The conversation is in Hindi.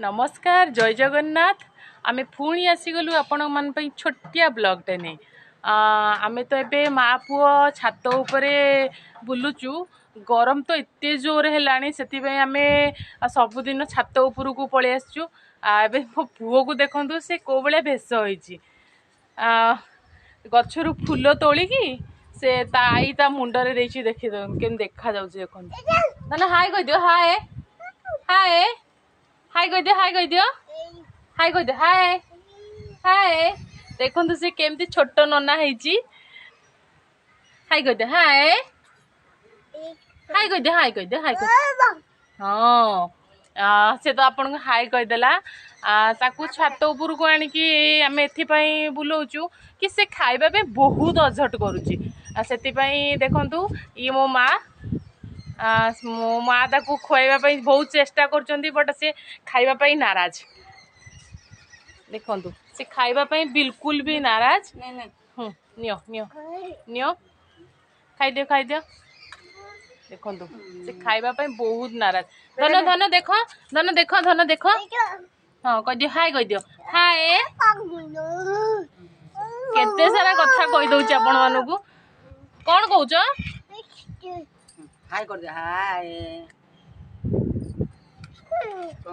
नमस्कार जय जगन्नाथ। आमे पुणी आसीगलु आपण मन पई छोटिया ब्लॉगटे नहीं। आमे तो एबे माँ पुओ छात उपरे बुलुचु। गरम तो एते जोर हेलाणी सेतिबे आमे सबुदिन छात उपरकू पळे आसचु। एबे मो पुओ को देखंतु से को बळे भेष होईची। गछरु फूल तोलिकी से ता आई ता मुंडरे देइची। देखि केन देखा जाउची देखंतु। ना हाय कह दियो हाय हाय हाय कह दियो हाय कह दियो हाय कह दियो हाय हाय। देखंतु से केमती छोट नना हेची। हाय कह दियो हाय हाय कह दियो हाय कह दियो हाय कह। हाँ से तो आपन हाय कह देला। ताकू छात उपर को आनिकी आमे एथिपाई बुलाउचु कि से खाइबा पे बहुत अझट करूची। सेतिपाई देखंतु ये मो माँ मो माँ ताकू खुआइबा बहुत चेष्टा करचंदी बट से खाइबा नाराज। देखंतु से खाइबा बिल्कुल भी नाराज। नियो नियो नियो खाई दियो। देखंतु से खाइबा बहुत नाराज। धन धन देख धन देख धन देख। हाँ कह दियो हाय कह दियो हाय। केते सारा कथा कहि दउची आपण मानकू। कौन कहूच हाय कर दे हाय।